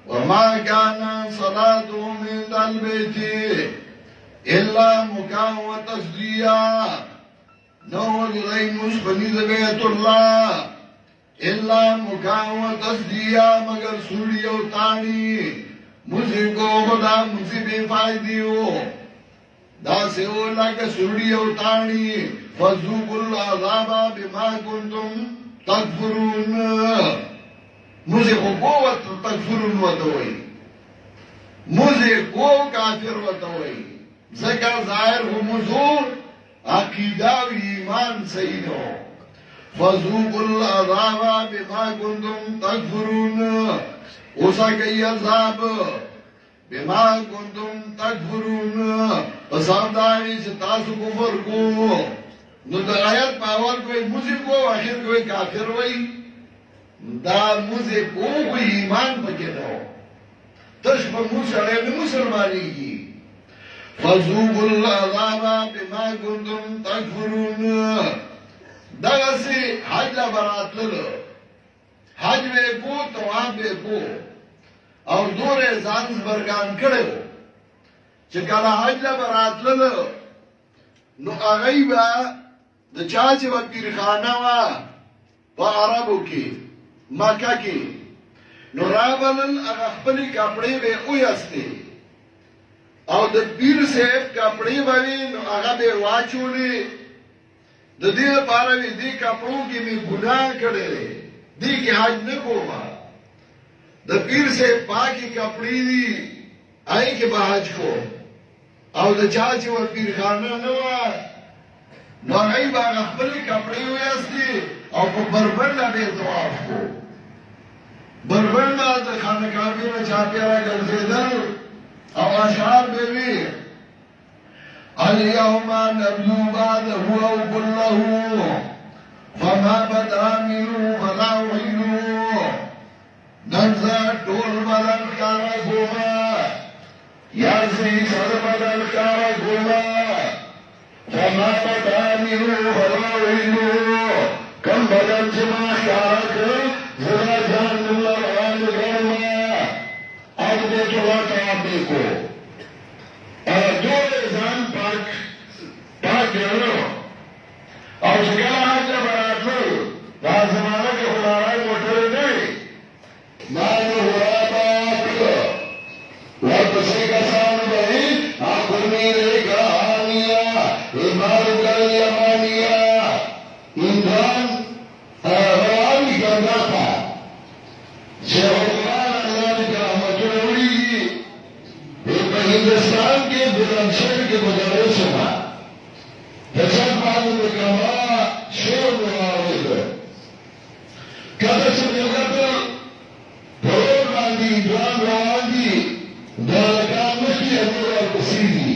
وما كان صلاتهم عند البيت إلا مكاء وتصديا نور غي مسبني بيت الله إلا مكاء وتصديا مگر سوڑی و تانی مجھے کو خدا مجھے بے فائدی ہو دا سے اولا کہ سوڑی و تانی فذوقوا العذاب بما كنتم تکفرون مجھے کو قوت تکفرون وتوئی مجھے کو کافر وتوئی ذکر ظاہر ہو مزور عقیدہ و ایمان صحیح ہو فذوقوا العذاب بما كنتم تکفرون اوسا کئی عذاب بما كنتم تکفرون پساب داری سے تاسو کفر کو نو دا آیت پاول کوئی مجھے کو آخر کوئی کافر ہوئی دا مجھے کوئی ایمان پکے نہ ہو تشبہ مسلمان میں مسلمانی کی فذوقوا العذاب بما كنتم تکفرون دغه سي حج لا براتل حج به کو تواب به کو او دوره زانسبرګان کړو چې کله حج لا براتل نو هغه با د چا چې و پیرخانه وا په عربو کې مکه کې نو راولل هغه خپل کپڑے به اویسته او د پیر صاحب کپڑے باندې نو هغه به واچولې د دې لپاره وی دې کپړو کې می ګناه کړې دې کې حج نه کوما د پیر صاحب پاکي کپړې دي آی کې به حج کو او د چا چې و پیرخانه نه و نو هغه به خپل کپړې ویاستي او په بربنده به طواف کو بربنده د خانقاهي نه چا پیرا ګرځیدل او اشعار به وی اليوم نبلو بعده او كله فما بدا منه فلا وحينه ننزع طول بدل كاركوما يرسي سر بدل كاركوما فما بدا منه فلا وحينه كم بدل جمع كارك زرا جان الله ران گرما آج دیکھو واقع آپ دیکھو اور شکل آج جب براتل راز زمانہ کے خلارائی موٹر نہیں مانو ہوا باپ وقت سے کسان بہی آخر میرے کہانیا ایمار کر یمانیا اندان روانی کرنا تھا شہران اللہ نے کہا مجھوڑی ایک ہندوستان کے بلندشہر کے مدرس ہوا حسن معلوم کما شور معارض کده چې دغه پرور باندې دوام روان دي دا کامشي امور کوسيدي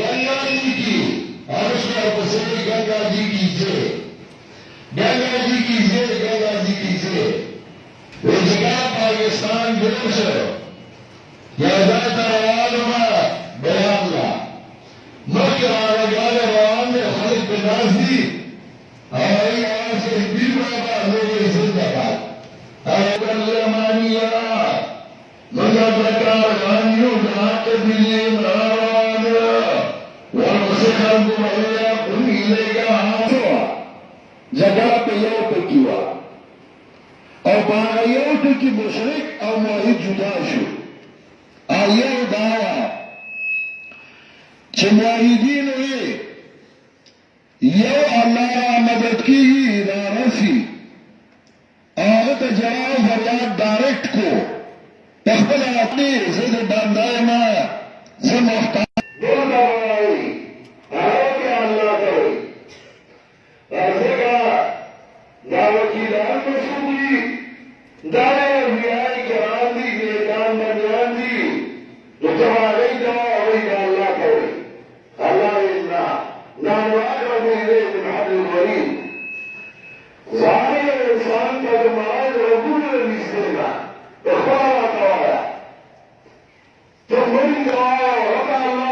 گنگا جی کی ارشد کوسيدي گنگا جی کی جے گنگا جی کی جے گنگا جی کی جے وہ جگہ پاکستان جوش یادات روانما بیان لا مکہ آرگان روان میں خلق بناس دی آئی آواز کے بیر بابا لوگ زندہ بات آئیگر لیمانیا مگر بکار غانیوں ناک بلی مراوان ورمسخر بمعلا قمی لے گا آسوا جگہ پہ یو پکیوا او باغ یو پکی مشرک او موحد جدا شو آئیو دعوی چې موحدین وي یو الله را مدد کیږي را رسی هغه ته جواب فریاد ډایرکټ کو په خپل خپل زه د باندې ما زه محتاج دغه وایي هغه الله کوي هغه دا وکیلان مسؤلي دا ویای کرام دي نیکان بندیان دي دغه دا وایي الله کوي الله إنا نحن أقرب إليه من حبل الوريد ظاهر الإنسان كالمعاد ربنا المسلمة إخبار طوالة تقبل دعاء وقع الله